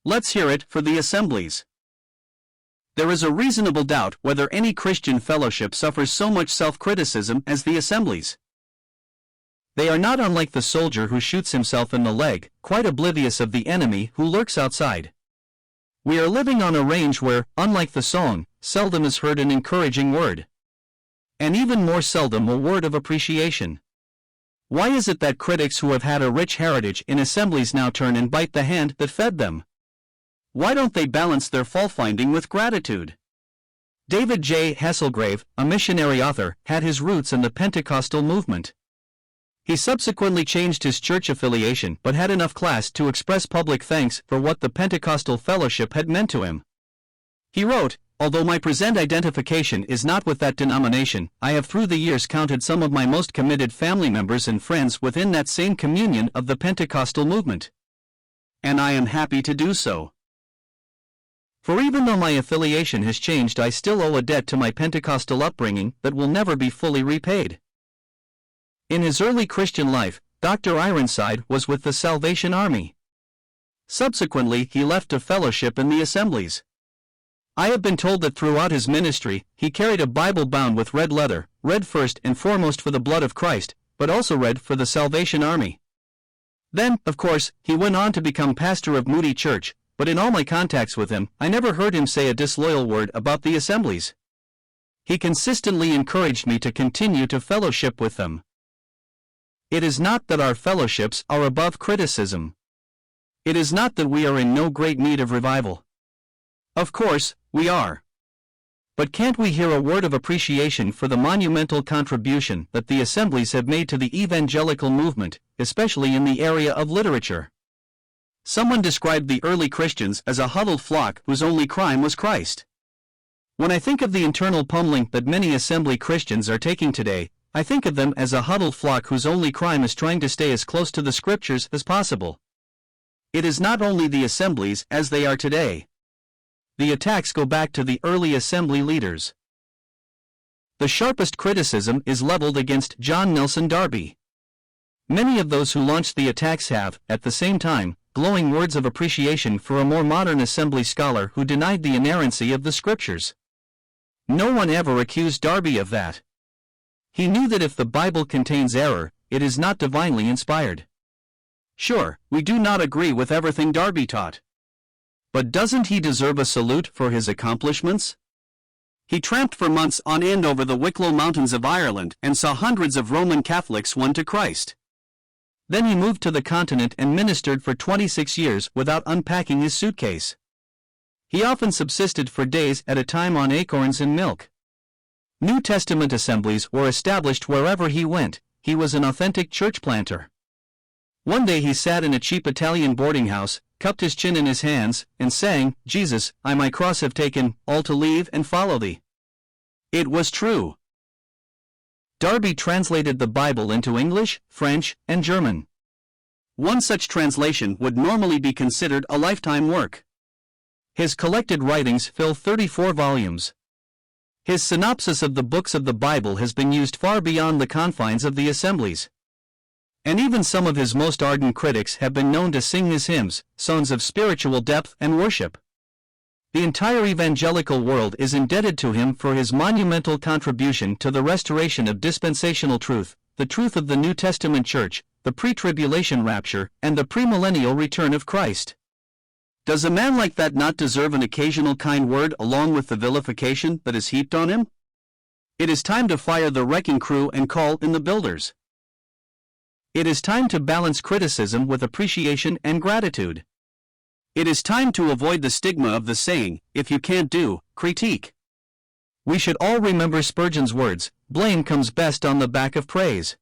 Let's hear it for the Assemblies. There is a reasonable doubt whether any Christian fellowship suffers so much self-criticism as the Assemblies. They are not unlike the soldier who shoots himself in the leg, quite oblivious of the enemy who lurks outside. We are living on a range where, unlike the song, seldom is heard an encouraging word. And even more seldom a word of appreciation. Why is it that critics who have had a rich heritage in Assemblies now turn and bite the hand that fed them? Why don't they balance their fault-finding with gratitude? David J. Hasselgrave, a missionary author, had his roots in the Pentecostal movement. He subsequently changed his church affiliation but had enough class to express public thanks for what the Pentecostal fellowship had meant to him. He wrote, "Although my present identification is not with that denomination, I have through the years counted some of my most committed family members and friends within that same communion of the Pentecostal movement. And I am happy to do so. For even though my affiliation has changed, I still owe a debt to my Pentecostal upbringing that will never be fully repaid." In his early Christian life, Dr. Ironside was with the Salvation Army. Subsequently, he left a fellowship in the Assemblies. I have been told that throughout his ministry, he carried a Bible bound with red leather, read first and foremost for the blood of Christ, but also read for the Salvation Army. Then, of course, he went on to become pastor of Moody Church, but in all my contacts with him, I never heard him say a disloyal word about the Assemblies. He consistently encouraged me to continue to fellowship with them. It is not that our fellowships are above criticism. It is not that we are in no great need of revival. Of course, we are. But can't we hear a word of appreciation for the monumental contribution that the Assemblies have made to the evangelical movement, especially in the area of literature? Someone described the early Christians as a huddled flock whose only crime was Christ. When I think of the internal pummeling that many Assembly Christians are taking today, I think of them as a huddled flock whose only crime is trying to stay as close to the Scriptures as possible. It is not only the Assemblies as they are today. The attacks go back to the early Assembly leaders. The sharpest criticism is leveled against John Nelson Darby. Many of those who launched the attacks have, at the same time, glowing words of appreciation for a more modern Assembly scholar who denied the inerrancy of the Scriptures. No one ever accused Darby of that. He knew that if the Bible contains error, it is not divinely inspired. Sure, we do not agree with everything Darby taught. But doesn't he deserve a salute for his accomplishments? He tramped for months on end over the Wicklow Mountains of Ireland and saw hundreds of Roman Catholics won to Christ. Then he moved to the continent and ministered for 26 years without unpacking his suitcase. He often subsisted for days at a time on acorns and milk. New Testament assemblies were established wherever he went. He was an authentic church planter. One day he sat in a cheap Italian boarding house, cupped his chin in his hands, and sang, "Jesus, I my cross have taken, all to leave and follow thee." It was true. Darby translated the Bible into English, French, and German. One such translation would normally be considered a lifetime work. His collected writings fill 34 volumes. His synopsis of the books of the Bible has been used far beyond the confines of the Assemblies. And even some of his most ardent critics have been known to sing his hymns, songs of spiritual depth and worship. The entire evangelical world is indebted to him for his monumental contribution to the restoration of dispensational truth, the truth of the New Testament Church, the pre-tribulation rapture, and the premillennial return of Christ. Does a man like that not deserve an occasional kind word along with the vilification that is heaped on him? It is time to fire the wrecking crew and call in the builders. It is time to balance criticism with appreciation and gratitude. It is time to avoid the stigma of the saying, "If you can't do, critique." We should all remember Spurgeon's words, "Blame comes best on the back of praise."